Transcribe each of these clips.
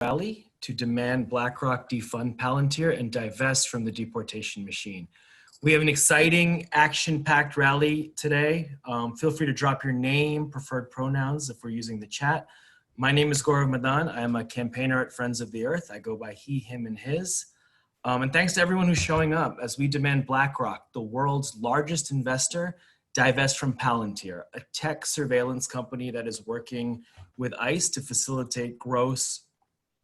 rally to demand BlackRock defund Palantir and divest from the deportation machine. We have an exciting, action-packed rally today. Feel free to drop your name, preferred pronouns if we're using the chat. My name is Gaurav Madan. I am a campaigner at Friends of the Earth. I go by he, him, and his. And thanks to everyone who's showing up as we demand BlackRock, the world's largest investor, divest from Palantir, a tech surveillance company that is working with ICE to facilitate gross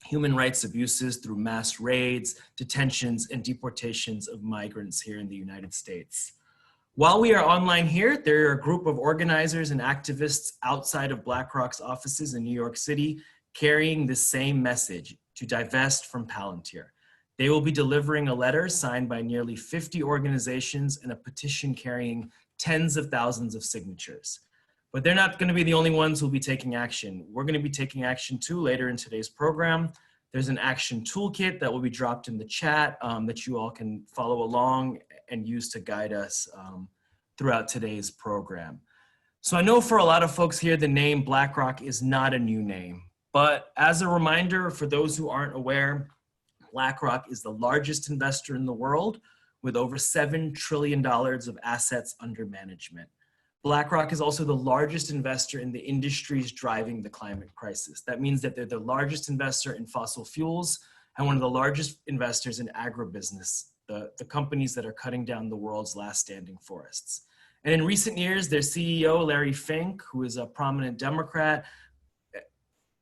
human rights abuses through mass raids, detentions, and deportations of migrants here in the United States. While we are online here, there are a group of organizers and activists outside of BlackRock's offices in New York City carrying the same message, to divest from Palantir. They will be delivering a letter signed by nearly 50 organizations and a petition carrying tens of thousands of signatures. But they're not going to be the only ones who will be taking action. We're going to be taking action too later in today's program. There's an action toolkit that will be dropped in the chat that you all can follow along and use to guide us throughout today's program. So I know for a lot of folks here, the name BlackRock is not a new name. But as a reminder, for those who aren't aware, BlackRock is the largest investor in the world with over $7 trillion of assets under management. BlackRock is also the largest investor in the industries driving the climate crisis. That means that they're the largest investor in fossil fuels and one of the largest investors in agribusiness, the companies that are cutting down the world's last standing forests. And in recent years, their CEO, Larry Fink, who is a prominent Democrat,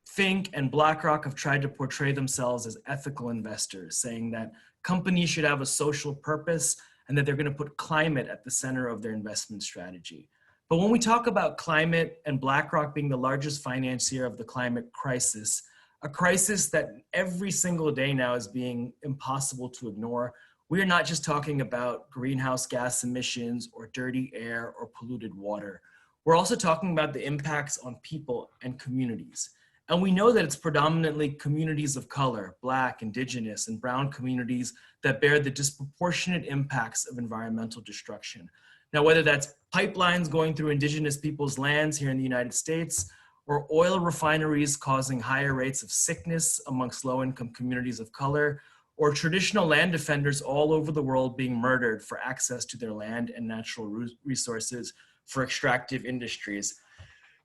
Fink and BlackRock have tried to portray themselves as ethical investors, saying that companies should have a social purpose and that they're going to put climate at the center of their investment strategy. But when we talk about climate and BlackRock being the largest financier of the climate crisis, a crisis that every single day now is being impossible to ignore, we are not just talking about greenhouse gas emissions or dirty air or polluted water. We're also talking about the impacts on people and communities. And we know that it's predominantly communities of color, Black, Indigenous, and Brown communities that bear the disproportionate impacts of environmental destruction. Now, whether that's pipelines going through Indigenous people's lands here in the United States, or oil refineries causing higher rates of sickness amongst low-income communities of color, or traditional land defenders all over the world being murdered for access to their land and natural resources for extractive industries.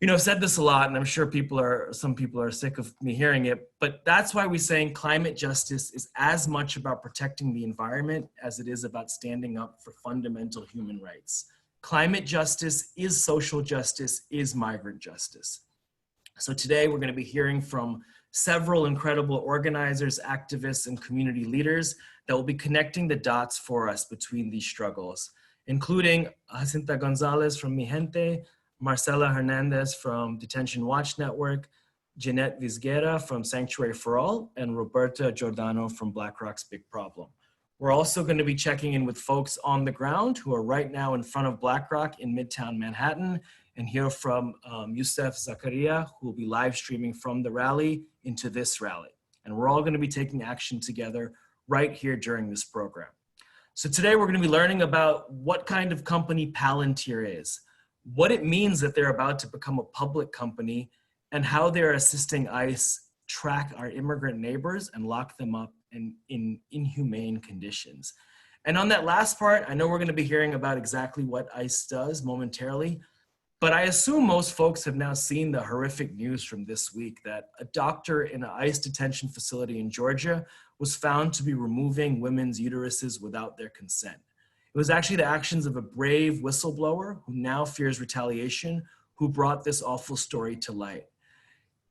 You know, I've said this a lot, and I'm sure some people are sick of me hearing it, but that's why we're saying climate justice is as much about protecting the environment as it is about standing up for fundamental human rights. Climate justice is social justice, is migrant justice. So today we're going to be hearing from several incredible organizers, activists, and community leaders that will be connecting the dots for us between these struggles, including Jacinta Gonzalez from Mijente, Marcela Hernandez from Detention Watch Network, Jeanette Vizguerra from Sanctuary for All, and Roberta Giordano from BlackRock's Big Problem. We're also going to be checking in with folks on the ground who are right now in front of BlackRock in Midtown Manhattan, and hear from Yousef, Zakaria, who will be live streaming from the rally into this rally. And we're all going to be taking action together right here during this program. So today we're going to be learning about what kind of company Palantir is, what it means that they're about to become a public company, and how they're assisting ICE track our immigrant neighbors and lock them up in inhumane conditions. And on that last part, I know we're going to be hearing about exactly what ICE does momentarily, but I assume most folks have now seen the horrific news from this week that a doctor in an ICE detention facility in Georgia was found to be removing women's uteruses without their consent. It was actually the actions of a brave whistleblower who now fears retaliation who brought this awful story to light.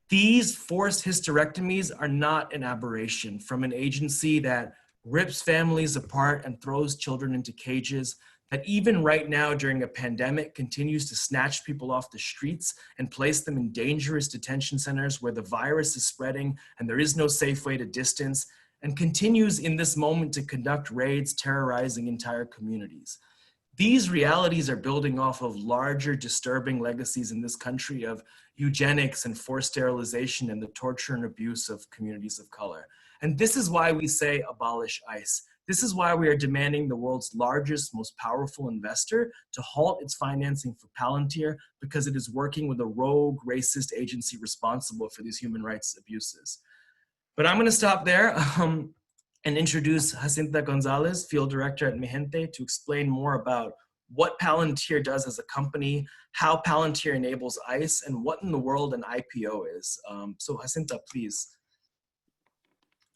These forced hysterectomies are not an aberration from an agency that rips families apart and throws children into cages, that even right now during a pandemic continues to snatch people off the streets and place them in dangerous detention centers where the virus is spreading and there is no safe way to distance, and continues in this moment to conduct raids terrorizing entire communities. These realities are building off of larger disturbing legacies in this country of eugenics and forced sterilization and the torture and abuse of communities of color. And this is why we say abolish ICE. This is why we are demanding the world's largest, most powerful investor to halt its financing for Palantir, because it is working with a rogue, racist agency responsible for these human rights abuses. But I'm going to stop there and introduce Jacinta Gonzalez, Field Director at Mijente, to explain more about what Palantir does as a company, how Palantir enables ICE, and what in the world an IPO is. So Jacinta, please.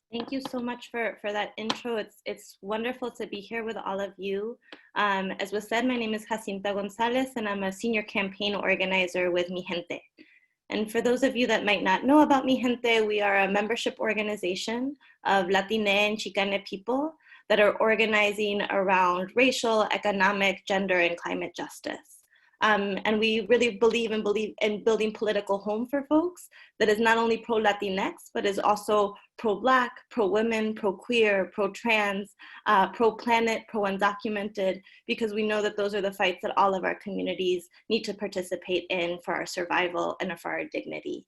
Thank you so much for that intro. It's wonderful to be here with all of you. As was said, my name is Jacinta Gonzalez, and I'm a senior campaign organizer with Mijente. And for those of you that might not know about Mijente, we are a membership organization of Latina and Chicana people that are organizing around racial, economic, gender, and climate justice. And we really believe in building political home for folks that is not only pro-Latinx, but is also pro-Black, pro-women, pro-queer, pro-trans, pro-planet, pro-undocumented, because we know that those are the fights that all of our communities need to participate in for our survival and for our dignity.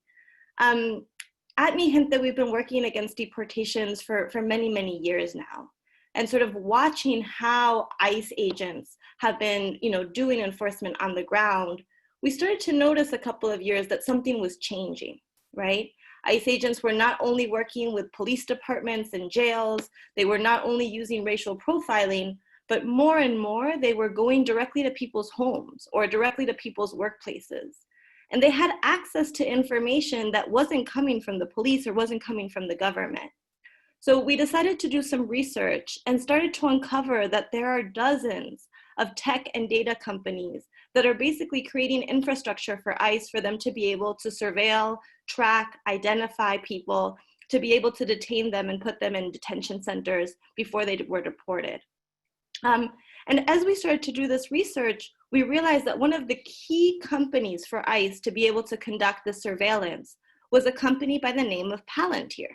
At Mijente, we've been working against deportations for many, many years now. And sort of watching how ICE agents have been, doing enforcement on the ground, we started to notice a couple of years that something was changing, right? ICE agents were not only working with police departments and jails, they were not only using racial profiling, but more and more they were going directly to people's homes or directly to people's workplaces. And they had access to information that wasn't coming from the police or wasn't coming from the government. So we decided to do some research and started to uncover that there are dozens of tech and data companies that are basically creating infrastructure for ICE for them to be able to surveil, track, identify people, to be able to detain them and put them in detention centers before they were deported. And as we started to do this research, we realized that one of the key companies for ICE to be able to conduct this surveillance was a company by the name of Palantir.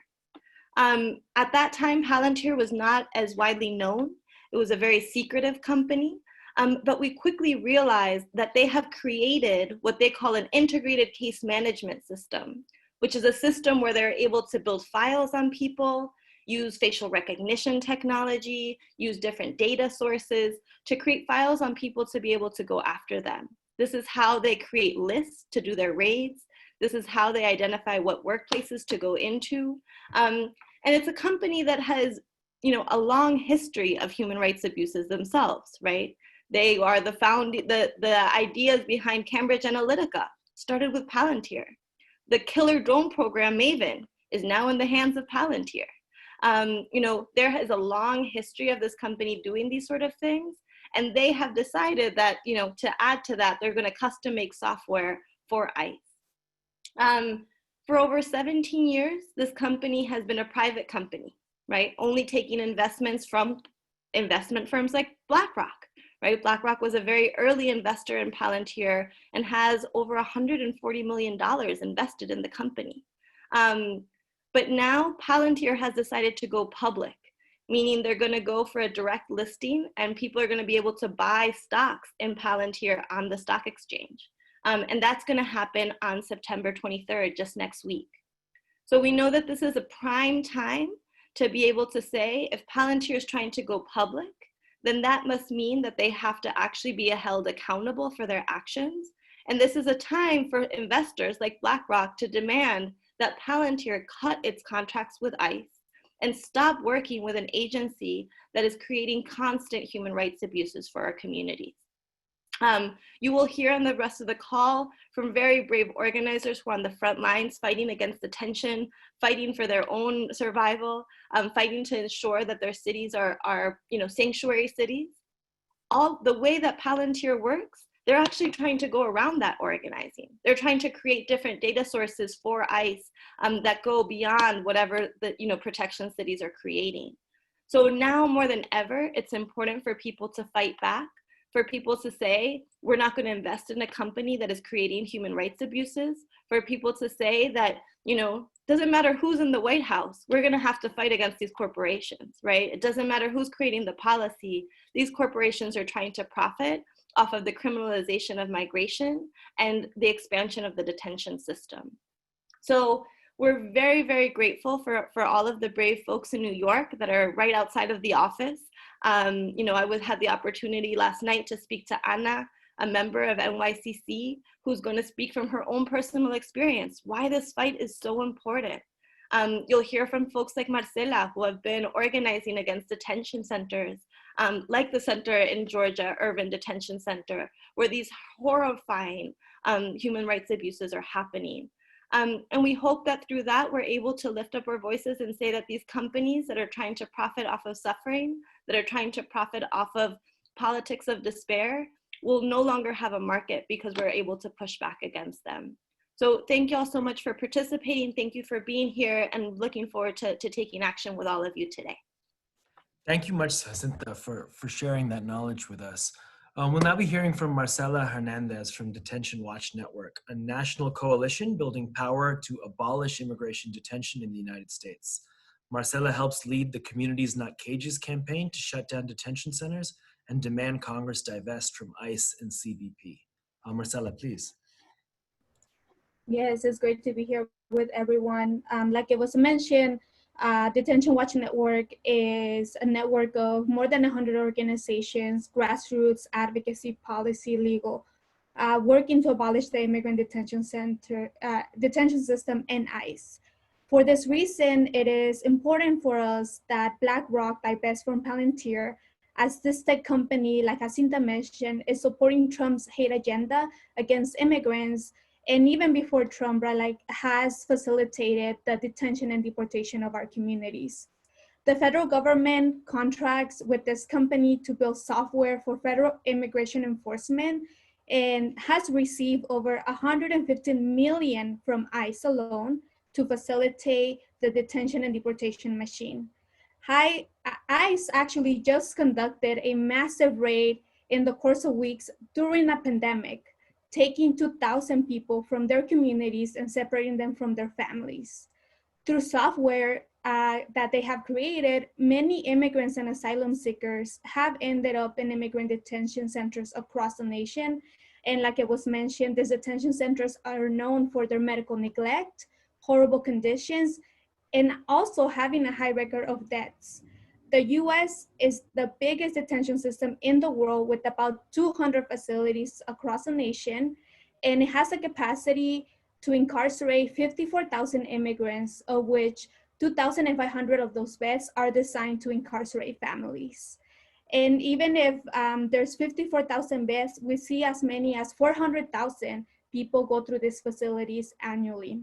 At that time, Palantir was not as widely known. It was a very secretive company, but we quickly realized that they have created what they call an integrated case management system, which is a system where they're able to build files on people, use facial recognition technology, use different data sources to create files on people to be able to go after them. This is how they create lists to do their raids. This is how they identify what workplaces to go into. And it's a company that has, a long history of human rights abuses themselves, right? They are the ideas behind Cambridge Analytica started with Palantir. The killer drone program Maven is now in the hands of Palantir. There is a long history of this company doing these sort of things, and they have decided that, to add to that, they're going to custom make software for ICE. For over 17 years, this company has been a private company, right? Only taking investments from investment firms like BlackRock, right? BlackRock was a very early investor in Palantir and has over $140 million invested in the company. But now Palantir has decided to go public, meaning they're going to go for a direct listing and people are going to be able to buy stocks in Palantir on the stock exchange. And that's going to happen on September 23rd, just next week. So we know that this is a prime time to be able to say, if Palantir is trying to go public, then that must mean that they have to actually be held accountable for their actions. And this is a time for investors like BlackRock to demand that Palantir cut its contracts with ICE and stop working with an agency that is creating constant human rights abuses for our communities. You will hear on the rest of the call from very brave organizers who are on the front lines fighting against detention, fighting for their own survival, fighting to ensure that their cities are sanctuary cities. All the way that Palantir works, they're actually trying to go around that organizing. They're trying to create different data sources for ICE that go beyond whatever the protection cities are creating. So now more than ever, it's important for people to fight back, for people to say, we're not going to invest in a company that is creating human rights abuses, for people to say that, doesn't matter who's in the White House, we're going to have to fight against these corporations, right? It doesn't matter who's creating the policy. These corporations are trying to profit off of the criminalization of migration and the expansion of the detention system. So we're very, very grateful for all of the brave folks in New York that are right outside of the office. I had the opportunity last night to speak to Anna, a member of NYCC, who's going to speak from her own personal experience, why this fight is so important. You'll hear from folks like Marcela, who have been organizing against detention centers, like the center in Georgia, Urban Detention Center, where these horrifying human rights abuses are happening. And we hope that through that, we're able to lift up our voices and say that these companies that are trying to profit off of suffering, that are trying to profit off of politics of despair, will no longer have a market because we're able to push back against them. So thank you all so much for participating. Thank you for being here, and looking forward to taking action with all of you today. Thank you much, Jacinta, for sharing that knowledge with us. We'll now be hearing from Marcela Hernandez from Detention Watch Network, a national coalition building power to abolish immigration detention in the United States. Marcela helps lead the Communities Not Cages campaign to shut down detention centers and demand Congress divest from ICE and CBP. Marcela, please. Yes, it's great to be here with everyone. Like it was mentioned, Detention Watch Network is a network of more than 100 organizations, grassroots, advocacy, policy, legal, working to abolish the immigrant detention system and ICE. For this reason, it is important for us that BlackRock divest from Palantir, as this tech company, like Jacinta mentioned, is supporting Trump's hate agenda against immigrants. And even before Trump, right, has facilitated the detention and deportation of our communities. The federal government contracts with this company to build software for federal immigration enforcement and has received over $115 million from ICE alone to facilitate the detention and deportation machine. ICE actually just conducted a massive raid in the course of weeks during a pandemic, taking 2,000 people from their communities and separating them from their families. Through software that they have created, many immigrants and asylum seekers have ended up in immigrant detention centers across the nation. And like it was mentioned, these detention centers are known for their medical neglect, horrible conditions, and also having a high record of deaths. The US is the biggest detention system in the world with about 200 facilities across the nation, and it has a capacity to incarcerate 54,000 immigrants, of which 2,500 of those beds are designed to incarcerate families. And even if there's 54,000 beds, we see as many as 400,000 people go through these facilities annually.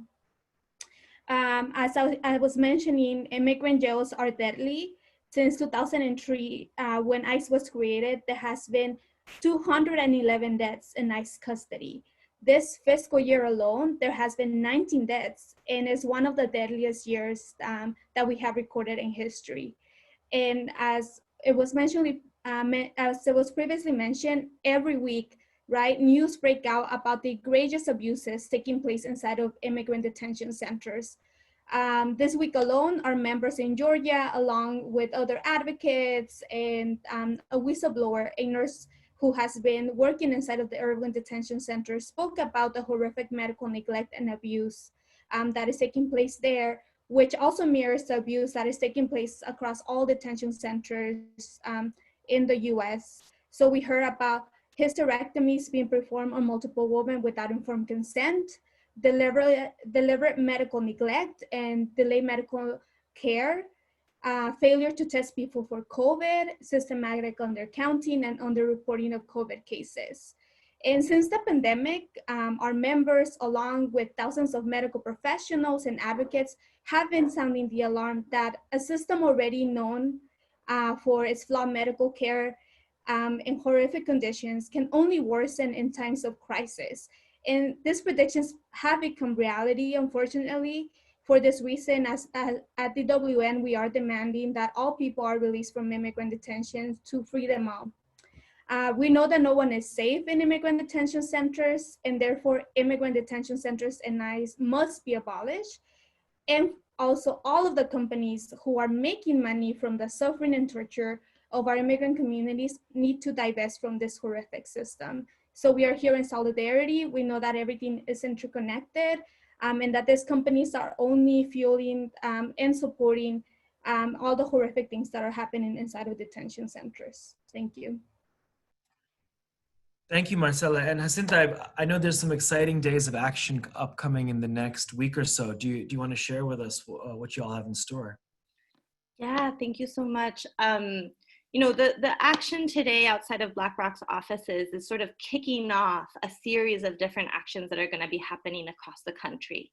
As I was mentioning, immigrant jails are deadly. Since 2003, when ICE was created, there has been 211 deaths in ICE custody. This fiscal year alone, there has been 19 deaths, and it's one of the deadliest years that we have recorded in history. And as it was previously mentioned, every week, right, news break out about the egregious abuses taking place inside of immigrant detention centers. This week alone, our members in Georgia, along with other advocates and a whistleblower, a nurse who has been working inside of the urban detention center, spoke about the horrific medical neglect and abuse that is taking place there, which also mirrors the abuse that is taking place across all detention centers in the US. So we heard about hysterectomies being performed on multiple women without informed consent, deliberate medical neglect and delayed medical care, failure to test people for COVID, systematic undercounting, and underreporting of COVID cases. And since the pandemic, our members, along with thousands of medical professionals and advocates, have been sounding the alarm that a system already known for its flawed medical care in horrific conditions can only worsen in times of crisis. And these predictions have become reality, unfortunately. For this reason, at the WN, we are demanding that all people are released from immigrant detention to free them all. We know that no one is safe in immigrant detention centers, and therefore immigrant detention centers and ICE must be abolished. And also all of the companies who are making money from the suffering and torture of our immigrant communities need to divest from this horrific system. So we are here in solidarity. We know that everything is interconnected and that these companies are only fueling and supporting all the horrific things that are happening inside of detention centers. Thank you. Thank you, Marcela. And Jacinta, I know there's some exciting days of action upcoming in the next week or so. Do you want to share with us what you all have in store? Yeah, thank you so much. You know, the action today outside of BlackRock's offices is sort of kicking off a series of different actions that are going to be happening across the country.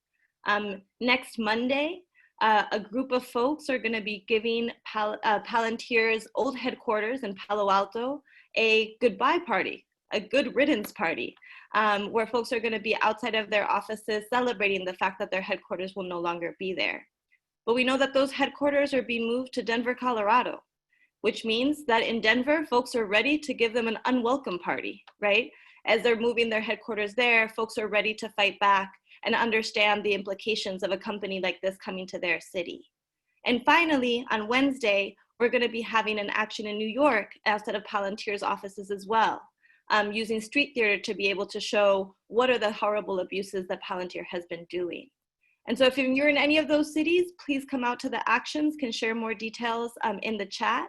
Next Monday, a group of folks are going to be giving Palantir's old headquarters in Palo Alto a goodbye party, a good riddance party, where folks are going to be outside of their offices celebrating the fact that their headquarters will no longer be there. But we know that those headquarters are being moved to Denver, Colorado, which means that in Denver, folks are ready to give them an unwelcome party, right? As they're moving their headquarters there, folks are ready to fight back and understand the implications of a company like this coming to their city. And finally, on Wednesday, we're going to be having an action in New York outside of Palantir's offices as well, using street theater to be able to show what are the horrible abuses that Palantir has been doing. And so if you're in any of those cities, please come out to the actions, can share more details in the chat.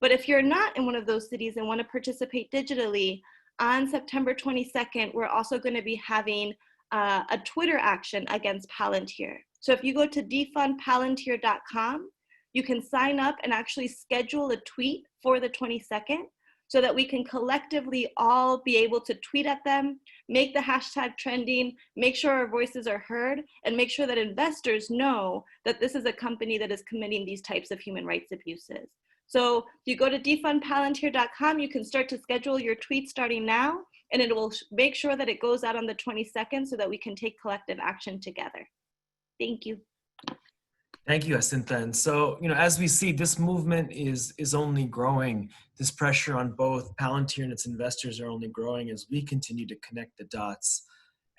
But if you're not in one of those cities and want to participate digitally, on September 22nd, we're also going to be having a Twitter action against Palantir. So if you go to defundpalantir.com, you can sign up and actually schedule a tweet for the 22nd so that we can collectively all be able to tweet at them, make the hashtag trending, make sure our voices are heard, and make sure that investors know that this is a company that is committing these types of human rights abuses. So if you go to defundpalantir.com, you can start to schedule your tweets starting now, and it will make sure that it goes out on the 22nd so that we can take collective action together. Thank you. Thank you, Jacinta. And so, as we see, this movement is only growing. This pressure on both Palantir and its investors are only growing as we continue to connect the dots.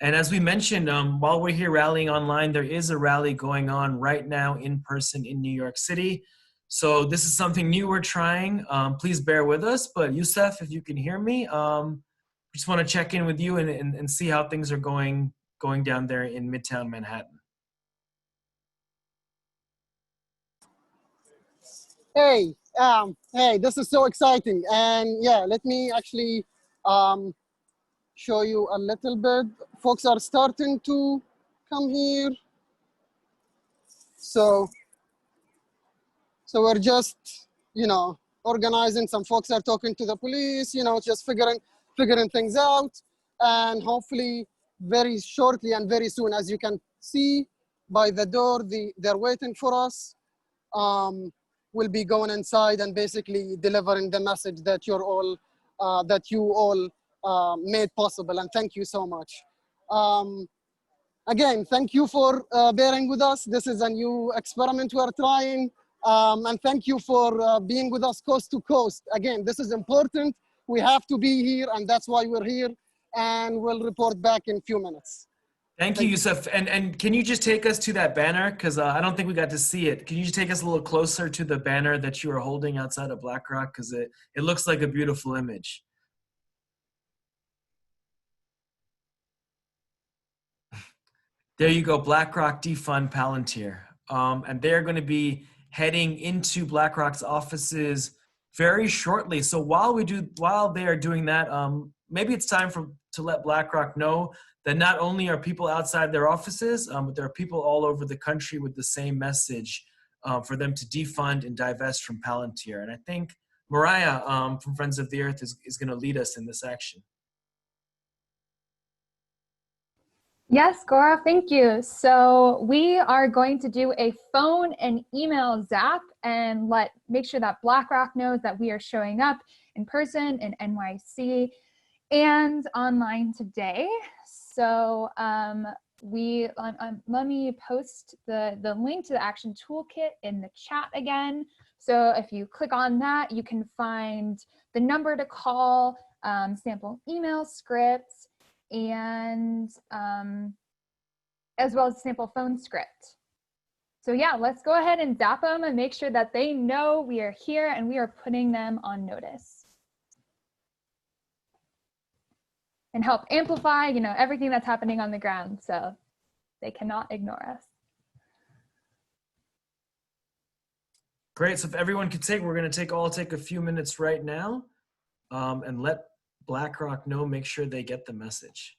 And as we mentioned, while we're here rallying online, there is a rally going on right now in person in New York City. So this is something new we're trying. Please bear with us. But Yousef, if you can hear me, just want to check in with you and see how things are going down there in Midtown Manhattan. Hey, hey, this is so exciting. And yeah, let me actually show you a little bit. Folks are starting to come here. So we're just, organizing. Some folks are talking to the police, just figuring things out. And hopefully very shortly and very soon, as you can see by the door, they're waiting for us. We'll be going inside and basically delivering the message that you all made possible. And thank you so much. Again, thank you for bearing with us. This is a new experiment we're trying. And thank you for being with us coast to coast. Again, this is important. We have to be here, and that's why we're here. And we'll report back in a few minutes. Thank you, Yousef. And can you just take us to that banner? Because I don't think we got to see it. Can you just take us a little closer to the banner that you are holding outside of BlackRock? Because it looks like a beautiful image. There you go, BlackRock defund Palantir. And they're going to be heading into BlackRock's offices very shortly. So while they are doing that, maybe it's time to let BlackRock know that not only are people outside their offices, but there are people all over the country with the same message for them to defund and divest from Palantir. And I think Mariah from Friends of the Earth is going to lead us in this action. Yes, Gaurav, thank you. So we are going to do a phone and email zap and make sure that BlackRock knows that we are showing up in person in NYC and online today. So let me post the link to the action toolkit in the chat again. So if you click on that, you can find the number to call, sample email scripts, and as well as sample phone script. So yeah, let's go ahead and zap them and make sure that they know we are here and we are putting them on notice. And help amplify, everything that's happening on the ground, so they cannot ignore us. Great. So if everyone could we're going to take a few minutes right now and let BlackRock know, make sure they get the message.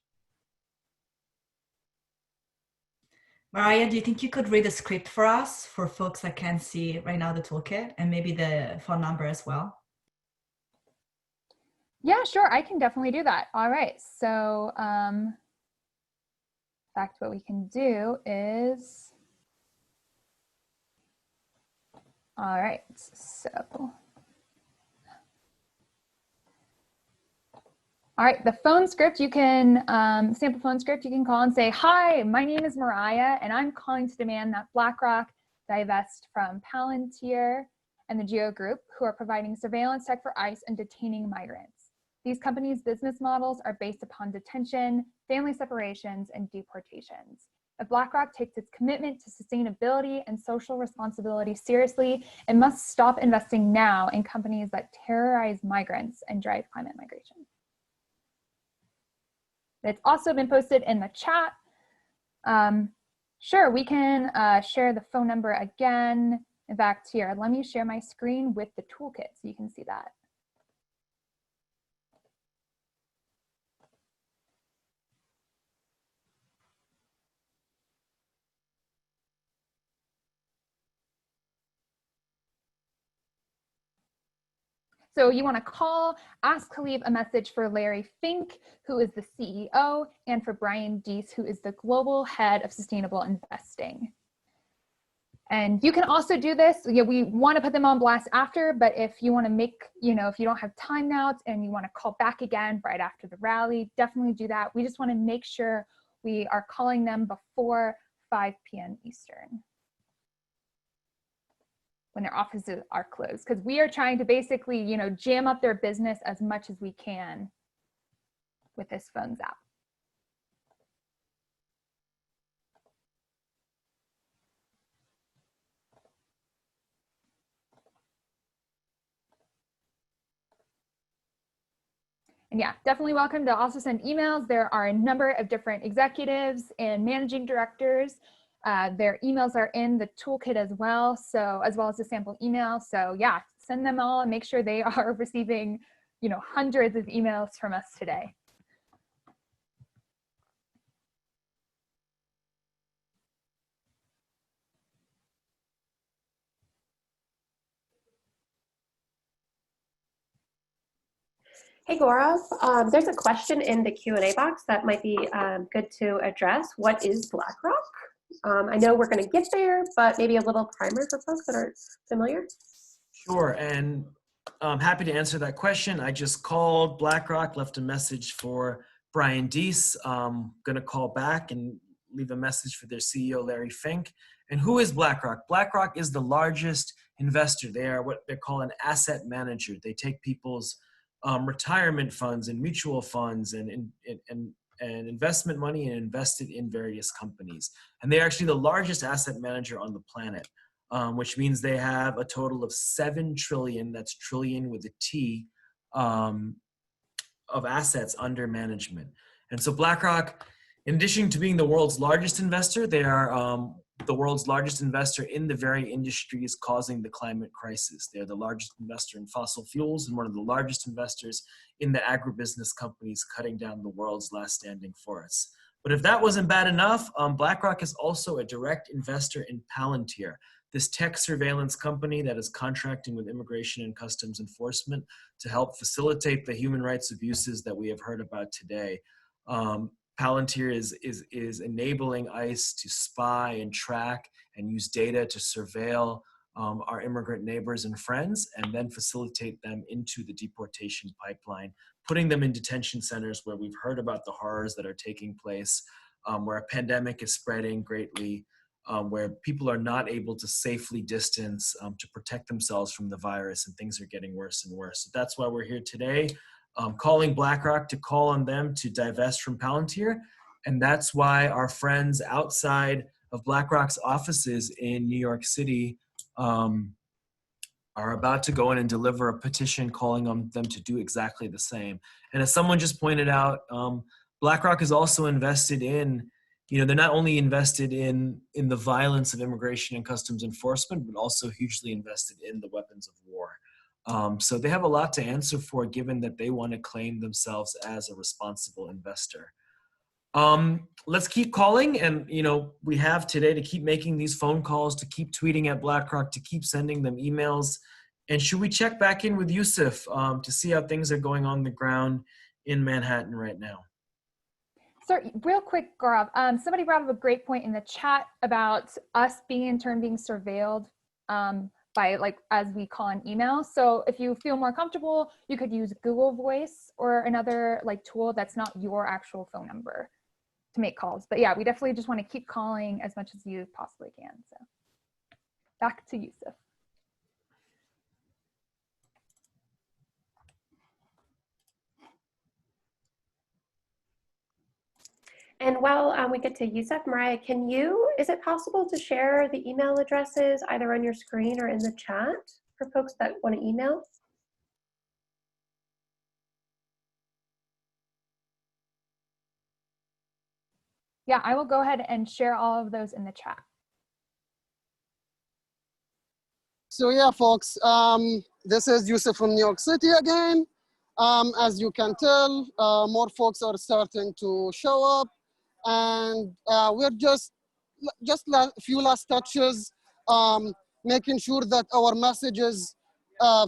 Mariah, do you think you could read the script for us, for folks that can't see right now the toolkit, and maybe the phone number as well? Yeah, sure. I can definitely do that. All right. So, in fact, what we can do is, all right. So, all right, the phone script, you can, sample phone script, you can call and say, hi, my name is Mariah, and I'm calling to demand that BlackRock divest from Palantir and the Geo Group, who are providing surveillance tech for ICE and detaining migrants. These companies' business models are based upon detention, family separations, and deportations. If BlackRock takes its commitment to sustainability and social responsibility seriously, it must stop investing now in companies that terrorize migrants and drive climate migration. It's also been posted in the chat. Sure, we can share the phone number again. In fact, here, let me share my screen with the toolkit so you can see that. So you want to call, ask to leave a message for Larry Fink, who is the CEO, and for Brian Deese, who is the global head of sustainable investing. And you can also do this. Yeah, we want to put them on blast after, but if you want to make, if you don't have time now and you want to call back again right after the rally, definitely do that. We just want to make sure we are calling them before 5 p.m. Eastern, when their offices are closed, because we are trying to basically, jam up their business as much as we can with this phones app. And yeah, definitely welcome to also send emails. There are a number of different executives and managing directors. Their emails are in the toolkit as well, as well as the sample email. So yeah, send them all and make sure they are receiving, hundreds of emails from us today. Hey Gaurav, there's a question in the Q&A box that might be good to address. What is BlackRock? I know we're going to get there, but maybe a little primer for folks that aren't familiar. Sure, and I'm happy to answer that question. I just called BlackRock, left a message for Brian Deese. I'm going to call back and leave a message for their CEO, Larry Fink. And who is BlackRock? BlackRock is the largest investor. They are what they call an asset manager. They take people's retirement funds and mutual funds and investment money and invest it in various companies. And they're actually the largest asset manager on the planet, which means they have a total of 7 trillion, that's trillion with a T, of assets under management. And so BlackRock, in addition to being the world's largest investor, they are the world's largest investor in the very industries causing the climate crisis. They're the largest investor in fossil fuels and one of the largest investors in the agribusiness companies cutting down the world's last standing forests. But if that wasn't bad enough, BlackRock is also a direct investor in Palantir, this tech surveillance company that is contracting with Immigration and Customs Enforcement to help facilitate the human rights abuses that we have heard about today. Palantir is enabling ICE to spy and track and use data to surveil our immigrant neighbors and friends, and then facilitate them into the deportation pipeline, putting them in detention centers where we've heard about the horrors that are taking place, where a pandemic is spreading greatly, where people are not able to safely distance to protect themselves from the virus, and things are getting worse and worse. So that's why we're here today. Calling BlackRock to call on them to divest from Palantir. And that's why our friends outside of BlackRock's offices in New York City are about to go in and deliver a petition calling on them to do exactly the same. And as someone just pointed out, BlackRock is also invested in, they're not only invested in the violence of Immigration and Customs Enforcement, but also hugely invested in the weapons of war. So they have a lot to answer for, given that they want to claim themselves as a responsible investor. Let's keep calling, and we have today to keep making these phone calls, to keep tweeting at BlackRock, to keep sending them emails. And should we check back in with Yousef to see how things are going on the ground in Manhattan right now? So real quick, Gaurav, somebody brought up a great point in the chat about us being in turn being surveilled by, like, as we call an email. So if you feel more comfortable, you could use Google Voice or another like tool that's not your actual phone number to make calls. But yeah, we definitely just want to keep calling as much as you possibly can. So back to Yousef. And while we get to Yousef, Mariah, is it possible to share the email addresses either on your screen or in the chat for folks that want to email? Yeah, I will go ahead and share all of those in the chat. So yeah, folks, this is Yousef from New York City again. As you can tell, more folks are starting to show up, and we're just a few last touches, making sure that our message is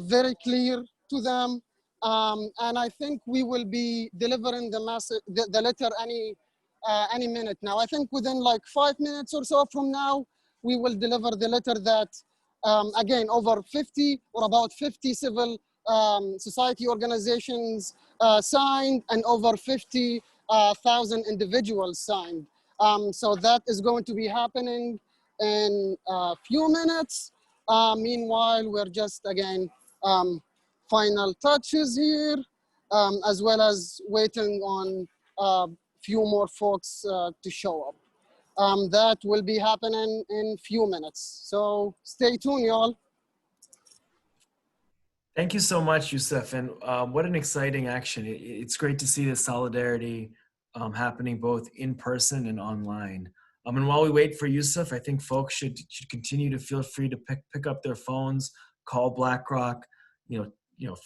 very clear to them. And I think we will be delivering the message, the letter any minute now. I think within like 5 minutes or so from now, we will deliver the letter that, again, over 50 or about 50 civil society organizations signed, and over 50,000 individuals signed. So that is going to be happening in a few minutes. Meanwhile, we're just, again, final touches here, as well as waiting on a few more folks to show up. That will be happening in a few minutes. So stay tuned, y'all. Thank you so much, Yousef. And what an exciting action. It's great to see the solidarity happening both in person and online. And while we wait for Yousef, I think folks should continue to feel free to pick up their phones, call BlackRock,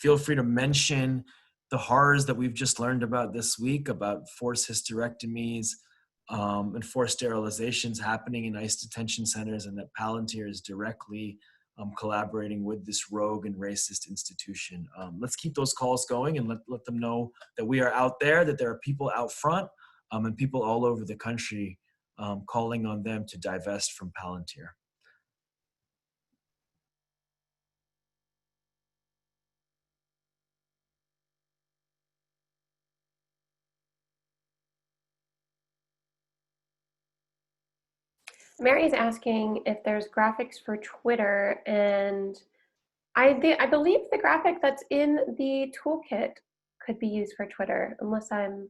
feel free to mention the horrors that we've just learned about this week, about forced hysterectomies and forced sterilizations happening in ICE detention centers, and that Palantir is directly collaborating with this rogue and racist institution. Let's keep those calls going and let them know that we are out there, that there are people out front and people all over the country calling on them to divest from Palantir. Mary's asking if there's graphics for Twitter, and I believe the graphic that's in the toolkit could be used for Twitter, unless I'm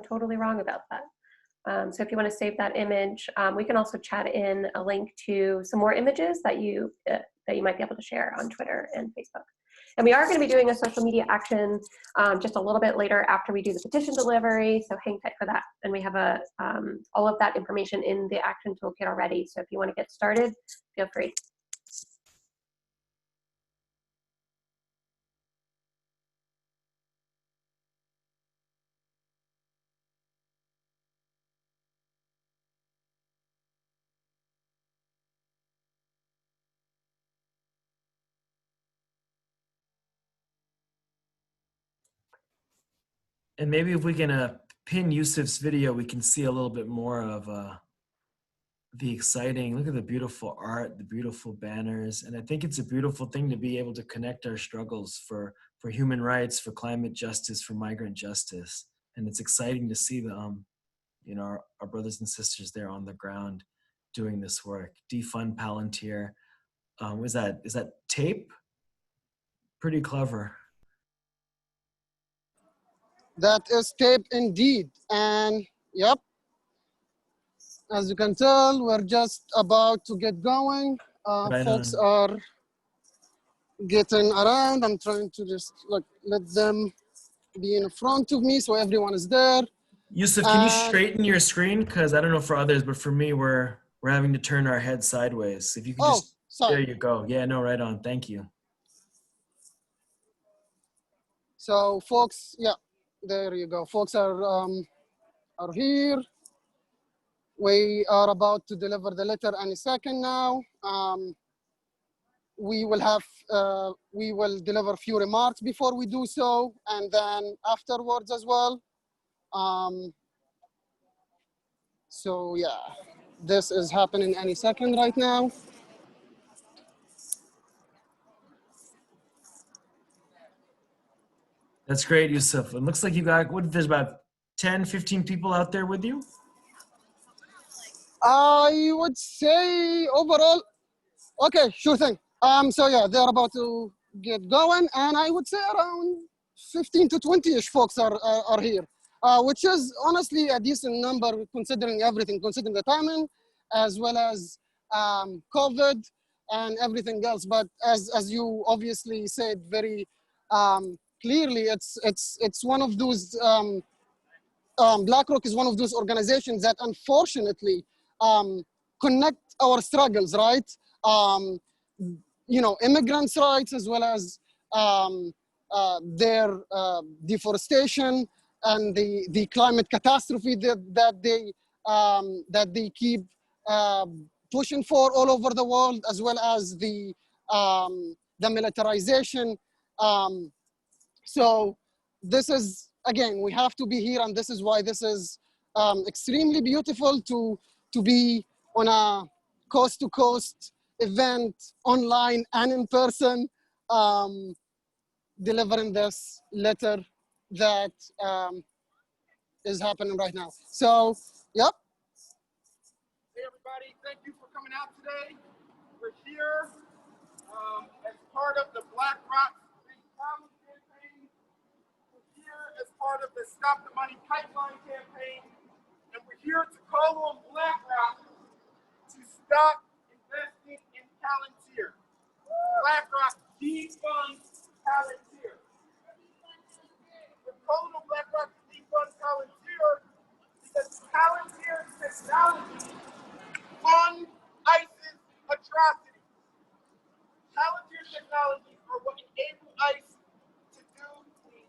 totally wrong about that. So if you want to save that image, we can also chat in a link to some more images that you might be able to share on Twitter and Facebook. And we are going to be doing a social media action just a little bit later after we do the petition delivery, so hang tight for that. And we have all of that information in the action toolkit already, so if you want to get started, feel free. And maybe if we can pin Yousef's video, we can see a little bit more of the exciting, look at the beautiful art, the beautiful banners. And I think it's a beautiful thing to be able to connect our struggles for human rights, for climate justice, for migrant justice. And it's exciting to see our brothers and sisters there on the ground doing this work. Defund Palantir. Is that tape? Pretty clever. That is tape indeed. And yep, as you can tell, we're just about to get going. Folks are getting around. I'm trying to just let them be in front of me so everyone is there. Yousef, can you straighten your screen? Because I don't know for others, but for me, we're having to turn our head sideways. If you can sorry. There you go. Yeah, no, right on. Thank you. So folks, yeah, there you go. Folks are here. We are about to deliver the letter any second now. We will deliver a few remarks before we do so, and then afterwards as well. So yeah, this is happening any second right now. That's great, Yousef. It looks like you got, there's about 10, 15 people out there with you? I would say overall, okay, sure thing. So yeah, they're about to get going, and I would say around 15 to 20-ish folks are here, which is honestly a decent number considering everything, considering the timing, as well as COVID and everything else. But as you obviously said very clearly, it's one of those. BlackRock is one of those organizations that unfortunately connect our struggles, right? You know, immigrants' rights as well as their deforestation and the climate catastrophe that they keep pushing for all over the world, as well as the militarization. So this is, again, we have to be here, and this is why this is extremely beautiful to be on a coast-to-coast event, online and in person, delivering this letter that is happening right now. So, yep. Hey everybody, thank you for coming out today. We're here as part of the BlackRocks campaign. We're here as part of the Stop the Money Pipeline campaign. And we're here to call on BlackRock to stop investing in Palantir. BlackRock defunds Palantir. We're calling on BlackRock to defund Palantir because Palantir's technology fund ICE's atrocities. Palantir's technologies are what enable ICE to do the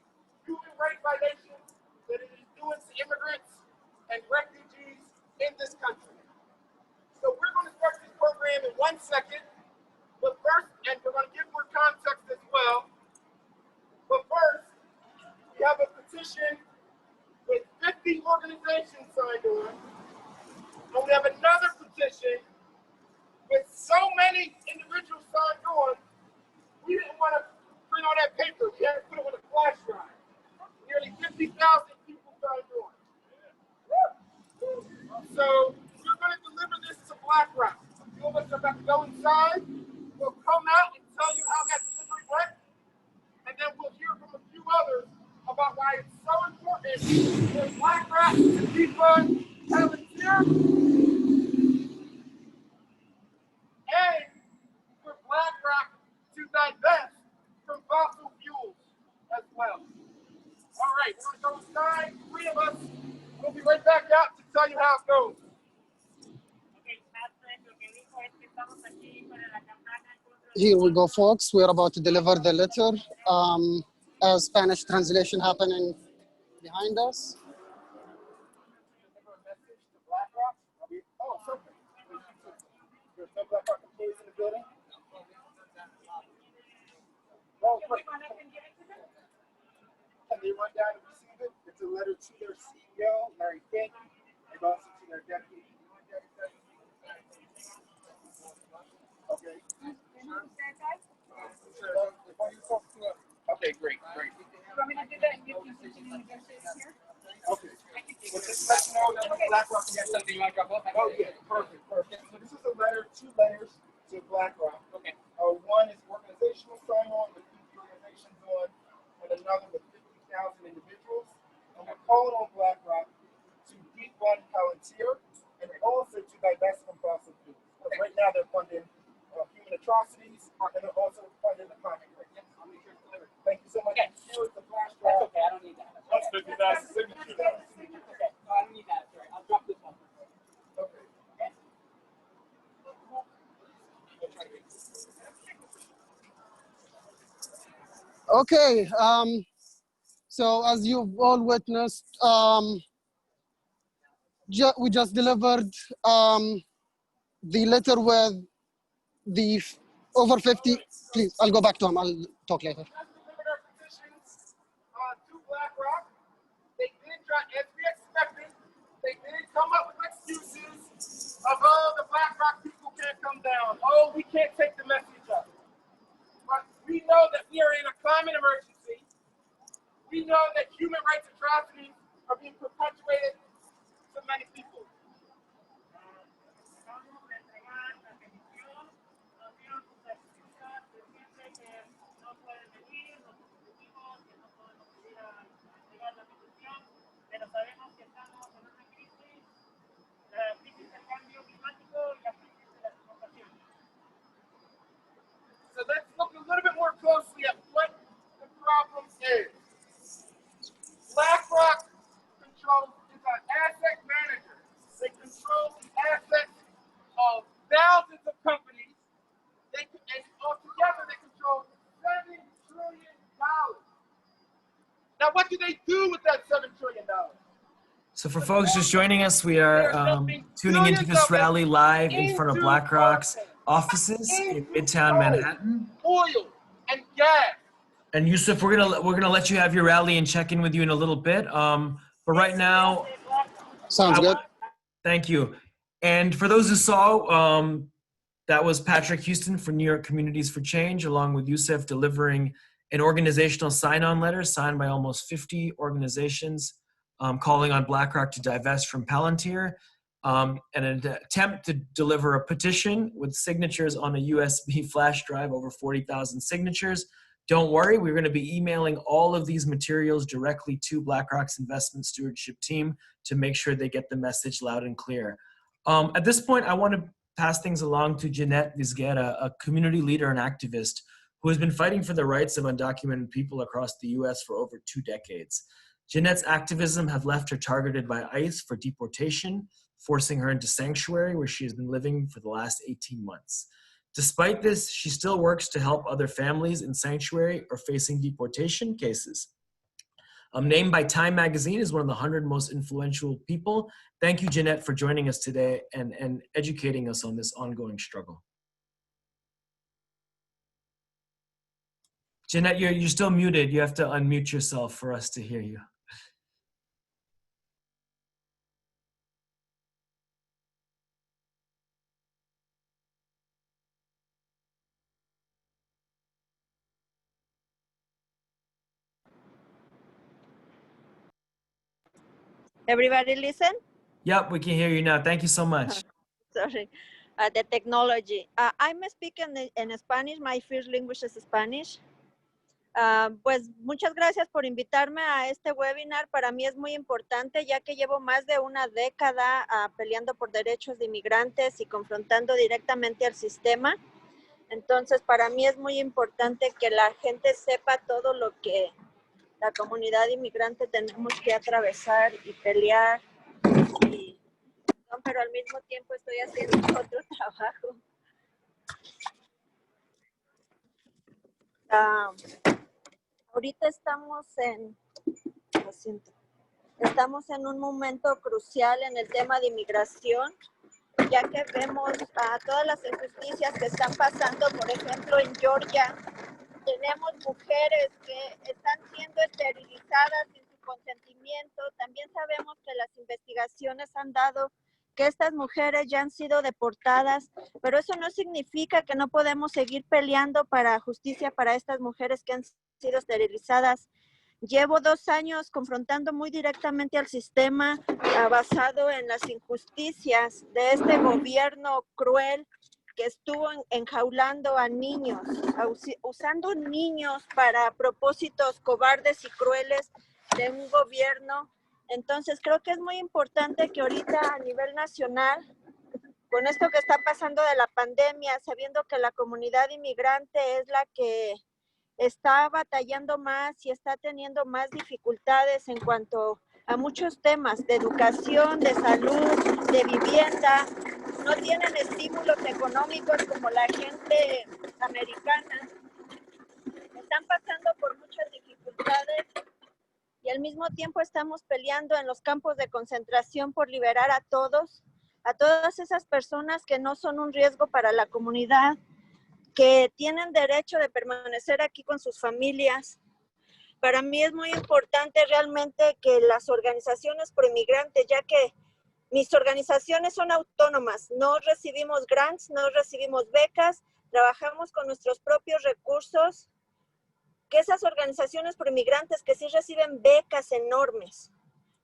human rights violations that it is doing to immigrants and refugees in this country. So we're going to start this program in 1 second, but first, and we're going to give more context as well, but first, we have a petition with 50 organizations signed on, and we have another petition with so many individuals signed on, we didn't want to print all that paper. We had to put it on a flash drive. Nearly 50,000 people signed on. So we're going to deliver this to BlackRock. A few of us are about to go inside. We'll come out and tell you how that delivery went, and then we'll hear from a few others about why it's so important for BlackRock to defund Palantir and for BlackRock to divest from fossil fuels as well. All right, we're going to go inside, 3 of us. We'll be right back out to tell you how it goes. Here we go, folks. We're about to deliver the letter. As Spanish translation happening behind us. Oh, perfect. There's no BlackRock employees in the building? Oh, great. Can they run down and receive it? It's a letter to their CEO, Larry Fink, and also to their deputy. Okay. Okay, great. Okay. Well, just let you know that BlackRock has something you want to drop off. Oh, yeah, perfect. So this is a letter, 2 letters to BlackRock. Okay. One is organizational sign-on with 50 organizations on, and another with 50,000 individuals. And we're calling on BlackRock to defund Palantir and also to divest from fossil fuels. Because right now they're funding human atrocities, and they're also funding the climate crisis. Thank you so much. Okay. Here is the flash drive. That's okay, I don't need that. That's 50,000 signatures. Okay, no, I don't need that. Sorry, I'll drop this one. Okay. Okay. So as you've all witnessed, we just delivered the letter with the over 50. Please, I'll go back to him. I'll talk later. Delivered our petitions to BlackRock. They did try, as we expected, they did come up with excuses of, oh, the BlackRock people can't come down. Oh, we can't take the message up. But we know that we are in a climate emergency. We know that human rights atrocities are being perpetuated to many people. So let's look a little bit more closely at what the problem is. BlackRock is an asset manager. They control the assets of thousands of companies. And altogether, they control $7 trillion. Now, what do they do with that $7 trillion? So for folks just joining us, we are tuning into this rally live in front of BlackRock's offices in Midtown Manhattan. Oil and gas. And Yousef, we're gonna let you have your rally and check in with you in a little bit. But right now, Sounds good. Thank you. And for those who saw, that was Patrick Houston for New York Communities for Change, along with Yousef, delivering an organizational sign-on letter signed by almost 50 organizations, calling on BlackRock to divest from Palantir, and an attempt to deliver a petition with signatures on a USB flash drive, over 40,000 signatures. Don't worry, we're going to be emailing all of these materials directly to BlackRock's investment stewardship team to make sure they get the message loud and clear. At this point, I want to pass things along to Jeanette Vizguerra, a community leader and activist who has been fighting for the rights of undocumented people across the US for over 2 decades. Jeanette's activism have left her targeted by ICE for deportation, forcing her into sanctuary where she has been living for the last 18 months. Despite this, she still works to help other families in sanctuary or facing deportation cases. Named by Time Magazine as one of the 100 most influential people. Thank you, Jeanette, for joining us today and educating us on this ongoing struggle. Jeanette, you're still muted. You have to unmute yourself for us to hear you. Everybody listen? Yep, we can hear you now. Thank you so much. Sorry, the technology. I'm speaking in Spanish. My first language is Spanish. Pues muchas gracias por invitarme a este webinar. Para mí es muy importante ya que llevo más de una década peleando por derechos de inmigrantes y confrontando directamente al sistema. Entonces, para mí es muy importante que la gente sepa todo lo que la comunidad inmigrante tenemos que atravesar y pelear, pero al mismo tiempo estoy haciendo otro trabajo. Ahorita estamos en un momento crucial en el tema de inmigración, ya que vemos todas las injusticias que están pasando. Por ejemplo, en Georgia tenemos mujeres que están siendo esterilizadas sin su consentimiento. También sabemos que las investigaciones han dado que estas mujeres ya han sido deportadas, pero eso no significa que no podemos seguir peleando para justicia para estas mujeres que han sido esterilizadas. Llevo 2 años confrontando muy directamente al sistema basado en las injusticias de este gobierno cruel que estuvo enjaulando a niños, usando niños para propósitos cobardes y crueles de un gobierno. Entonces creo que es muy importante que ahorita a nivel nacional, con esto que está pasando de la pandemia, sabiendo que la comunidad inmigrante es la que está batallando más y está teniendo más dificultades en cuanto a muchos temas de educación, de salud, de vivienda, no tienen estímulos económicos como la gente americana, están pasando por muchas dificultades mismo tiempo estamos peleando en los campos de concentración por liberar a todas esas personas que no son un riesgo para la comunidad, que tienen derecho de permanecer aquí con sus familias. Para mí es muy importante realmente que las organizaciones pro inmigrantes, ya que mis organizaciones son autónomas, no recibimos grants, no recibimos becas, trabajamos con nuestros propios recursos, que esas organizaciones pro inmigrantes que sí reciben becas enormes,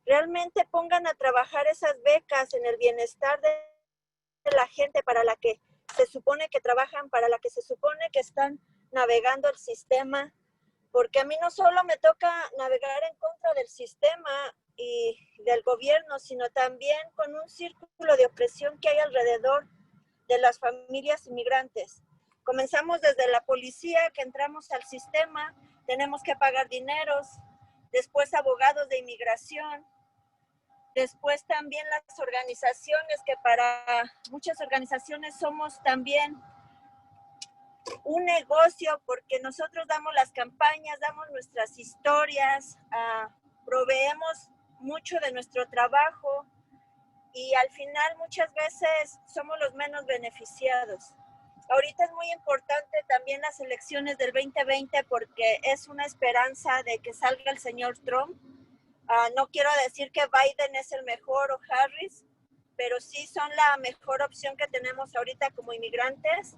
realmente pongan a trabajar esas becas en el bienestar de la gente para la que se supone que trabajan, para la que se supone que están navegando el sistema, porque a mí no solo me toca navegar en contra del sistema y del gobierno, sino también con un círculo de opresión que hay alrededor de las familias inmigrantes. Comenzamos desde la policía, que entramos al sistema, tenemos que pagar dineros, después abogados de inmigración, después también las organizaciones, que para muchas organizaciones somos también un negocio, porque nosotros damos las campañas, damos nuestras historias, proveemos mucho de nuestro trabajo y al final muchas veces somos los menos beneficiados. Ahorita es muy importante también las elecciones del 2020 porque es una esperanza de que salga el señor Trump. No quiero decir que Biden es el mejor o Harris, pero sí son la mejor opción que tenemos ahorita como inmigrantes.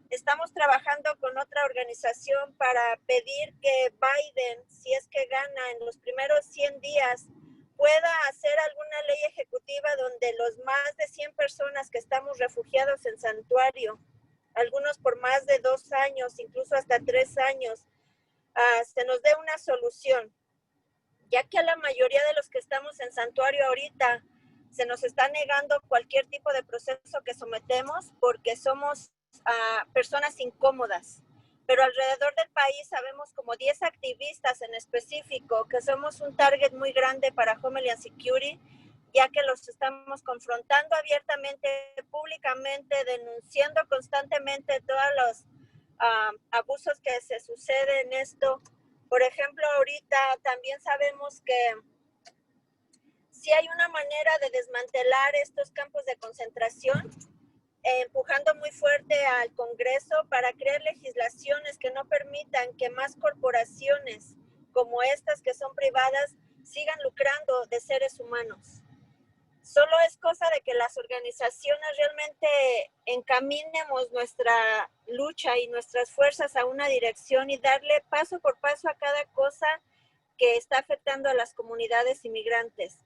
Estamos trabajando con otra organización para pedir que Biden, si es que gana en los primeros 100 días, pueda hacer alguna ley ejecutiva donde los más de 100 personas que estamos refugiados en santuario, algunos por más de 2 años, incluso hasta 3 años, se nos dé una solución, ya que a la mayoría de los que estamos en santuario ahorita se nos está negando cualquier tipo de proceso que sometemos porque somos personas incómodas. Pero alrededor del país sabemos como 10 activistas en específico que somos un target muy grande para Homeland Security, ya que los estamos confrontando abiertamente, públicamente, denunciando constantemente todos los abusos que se suceden en esto. Por ejemplo, ahorita también sabemos que sí hay una manera de desmantelar estos campos de concentración, empujando muy fuerte al Congreso para crear legislaciones que no permitan que más corporaciones como estas que son privadas sigan lucrando de seres humanos. Solo es cosa de que las organizaciones realmente encaminemos nuestra lucha y nuestras fuerzas a una dirección y darle paso por paso a cada cosa que está afectando a las comunidades inmigrantes.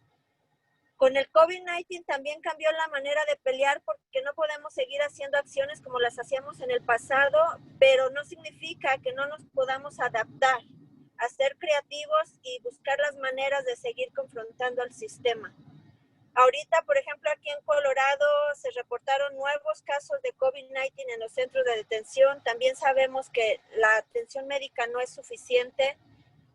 Con el COVID-19 también cambió la manera de pelear porque no podemos seguir haciendo acciones como las hacíamos en el pasado, pero no significa que no nos podamos adaptar, a ser creativos y buscar las maneras de seguir confrontando al sistema. Ahorita, por ejemplo, aquí en Colorado se reportaron nuevos casos de COVID-19 en los centros de detención. También sabemos que la atención médica no es suficiente.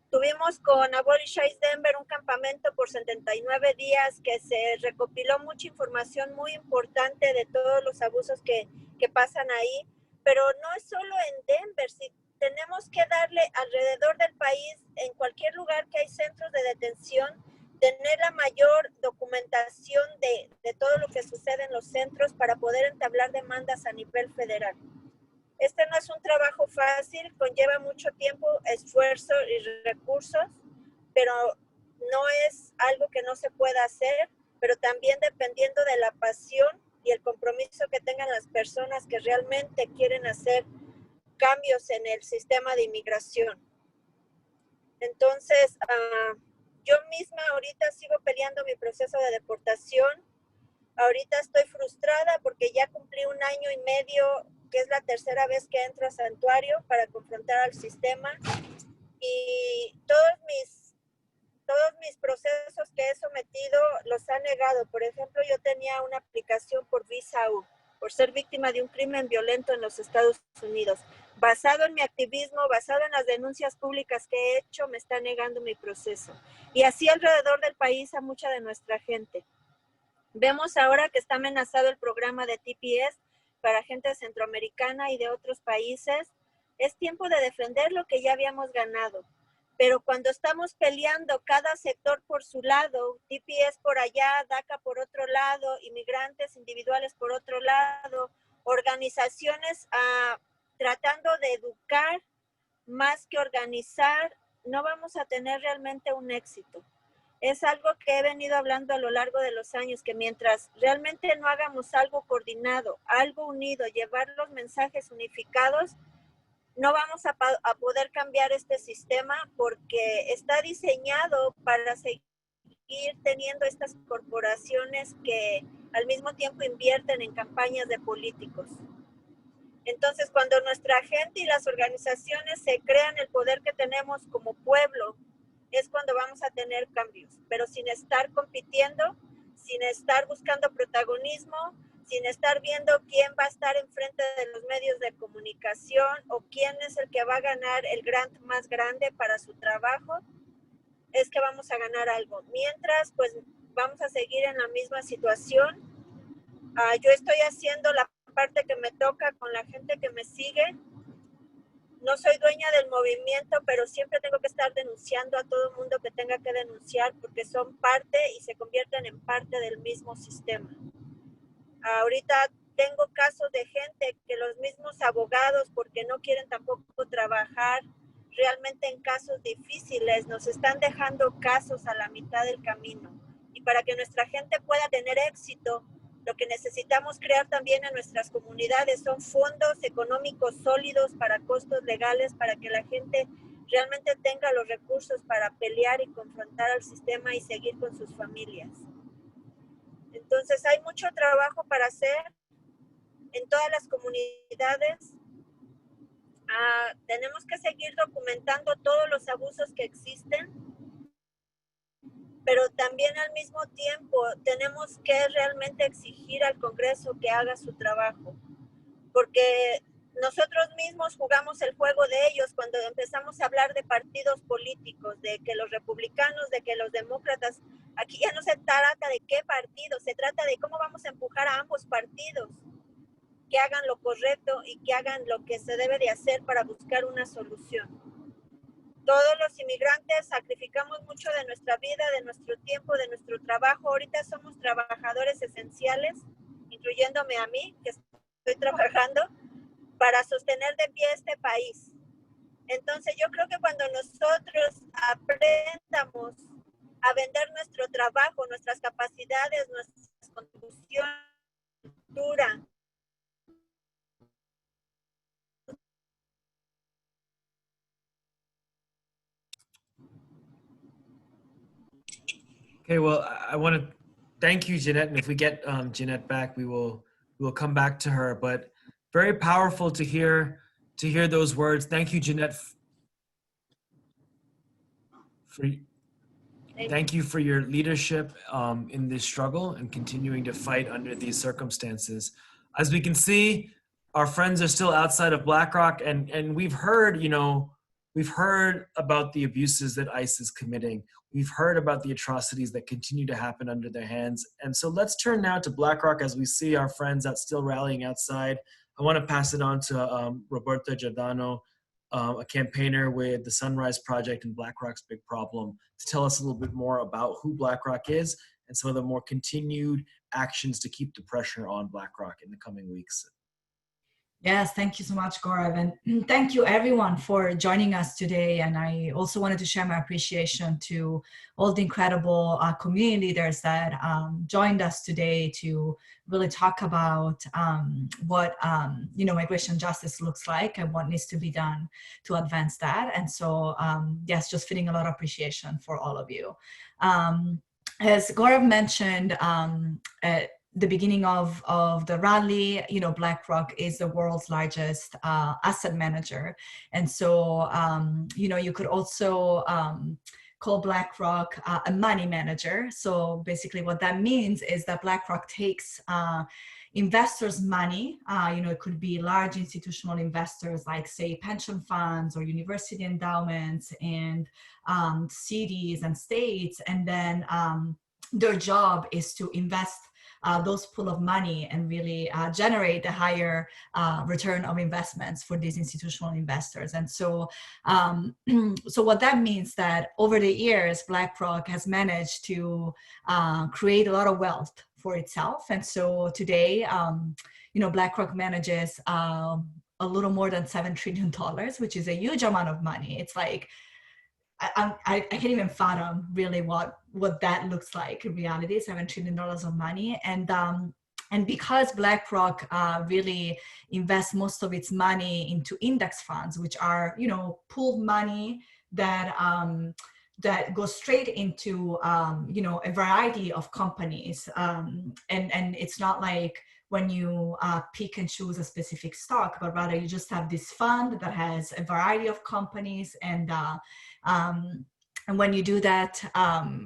Tuvimos con Abolish ICE Denver un campamento por 79 días que se recopiló mucha información muy importante de todos los abusos que pasan ahí, pero no es solo en Denver, sí, tenemos que darle alrededor del país, en cualquier lugar que hay centros de detención, tener la mayor documentación de todo lo que sucede en los centros para poder entablar demandas a nivel federal. Este no es un trabajo fácil, conlleva mucho tiempo, esfuerzo y recursos, pero no es algo que no se pueda hacer, pero también dependiendo de la pasión y el compromiso que tengan las personas que realmente quieren hacer cambios en el sistema de inmigración. Entonces, yo misma ahorita sigo peleando mi proceso de deportación. Ahorita estoy frustrada porque ya cumplí 1 año y medio, que es la tercera vez que entro a santuario para confrontar al sistema. Y todos mis procesos que he sometido los han negado. Por ejemplo, yo tenía una aplicación por visa U, por ser víctima de un crimen violento en los Estados Unidos. Basado en mi activismo, basado en las denuncias públicas que he hecho, me está negando mi proceso. Y así alrededor del país a mucha de nuestra gente. Vemos ahora que está amenazado el programa de TPS para gente centroamericana y de otros países. Es tiempo de defender lo que ya habíamos ganado. Pero cuando estamos peleando cada sector por su lado, TPS por allá, DACA por otro lado, inmigrantes individuales por otro lado, organizaciones tratando de educar más que organizar, no vamos a tener realmente un éxito. Es algo que he venido hablando a lo largo de los años, que mientras realmente no hagamos algo coordinado, algo unido, llevar los mensajes unificados, no vamos a poder cambiar este sistema porque está diseñado para seguir teniendo estas corporaciones que al mismo tiempo invierten en campañas de políticos. Entonces, cuando nuestra gente y las organizaciones se crean el poder que tenemos como pueblo, es cuando vamos a tener cambios, pero sin estar compitiendo, sin estar buscando protagonismo, sin estar viendo quién va a estar enfrente de los medios de comunicación o quién es el que va a ganar el grant más grande para su trabajo, es que vamos a ganar algo. Mientras, pues vamos a seguir en la misma situación. Yo estoy haciendo la parte que me toca con la gente que me sigue. No soy dueña del movimiento, pero siempre tengo que estar denunciando a todo el mundo que tenga que denunciar porque son parte y se convierten en parte del mismo sistema. Ahorita tengo casos de gente que los mismos abogados, porque no quieren tampoco trabajar realmente en casos difíciles, nos están dejando casos a la mitad del camino. Y para que nuestra gente pueda tener éxito, lo que necesitamos crear también en nuestras comunidades son fondos económicos sólidos para costos legales, para que la gente realmente tenga los recursos para pelear y confrontar al sistema y seguir con sus familias. Entonces hay mucho trabajo para hacer en todas las comunidades. Tenemos que seguir documentando todos los abusos que existen, pero también al mismo tiempo tenemos que realmente exigir al Congreso que haga su trabajo, porque nosotros mismos jugamos el juego de ellos cuando empezamos a hablar de partidos políticos, de que los republicanos, de que los demócratas. Aquí ya no se trata de qué partido, se trata de cómo vamos a empujar a ambos partidos que hagan lo correcto y que hagan lo que se debe de hacer para buscar una solución. Todos los inmigrantes sacrificamos mucho de nuestra vida, de nuestro tiempo, de nuestro trabajo. Ahorita somos trabajadores esenciales, incluyéndome a mí, que estoy trabajando para sostener de pie este país. Entonces yo creo que cuando nosotros aprendamos a vender nuestro trabajo, nuestras capacidades, nuestras contribuciones, cultura, Okay, well, I want to thank you, Jeanette. And if we get Jeanette back, we will come back to her. But very powerful to hear those words. Thank you, Jeanette. Thank you for your leadership in this struggle and continuing to fight under these circumstances. As we can see, our friends are still outside of BlackRock, and we've heard, we've heard about the abuses that ICE is committing. We've heard about the atrocities that continue to happen under their hands. And so let's turn now to BlackRock as we see our friends that's still rallying outside. I want to pass it on to Roberta Giordano, a campaigner with the Sunrise Project and BlackRock's Big Problem, to tell us a little bit more about who BlackRock is and some of the more continued actions to keep the pressure on BlackRock in the coming weeks. Yes, thank you so much, Gaurav. And thank you everyone for joining us today. And I also wanted to share my appreciation to all the incredible community leaders that joined us today to really talk about what migration justice looks like and what needs to be done to advance that. And so, yes, just feeling a lot of appreciation for all of you. As Gaurav mentioned, at the beginning of the rally, BlackRock is the world's largest asset manager. And so, you could also call BlackRock a money manager. So basically what that means is that BlackRock takes investors' money, it could be large institutional investors like, say, pension funds or university endowments and cities and states, and then their job is to invest those pool of money and really generate a higher return of investments for these institutional investors. And so, so what that means that over the years, BlackRock has managed to create a lot of wealth for itself. And so today, you know, BlackRock manages a little more than $7 trillion, which is a huge amount of money. It's like, I can't even fathom really what that looks like in reality, $7 trillion of money. And because BlackRock really invests most of its money into index funds, which are, you know, pooled money that that goes straight into, you know, a variety of companies. And it's not like when you pick and choose a specific stock, but rather you just have this fund that has a variety of companies. And when you do that,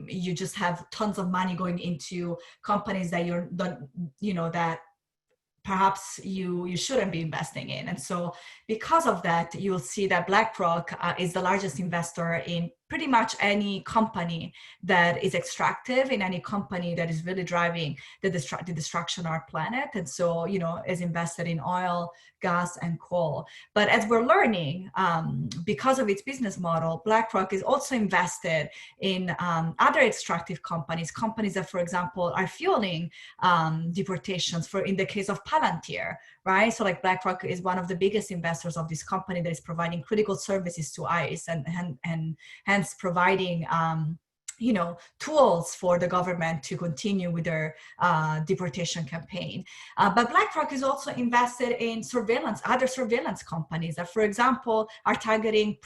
you just have tons of money going into companies that you know, that perhaps you shouldn't be investing in. And so because of that, you'll see that BlackRock is the largest investor in pretty much any company that is extractive, in any company that is really driving the destruction of our planet. And so, you know, is invested in oil, gas, and coal. But as we're learning, because of its business model, BlackRock is also invested in other extractive companies that, for example, are fueling deportations, in the case of Palantir, right? So like BlackRock is one of the biggest investors of this company that is providing critical services to ICE and hence providing you know, tools for the government to continue with their deportation campaign. But BlackRock is also invested in other surveillance companies that, for example, are targeting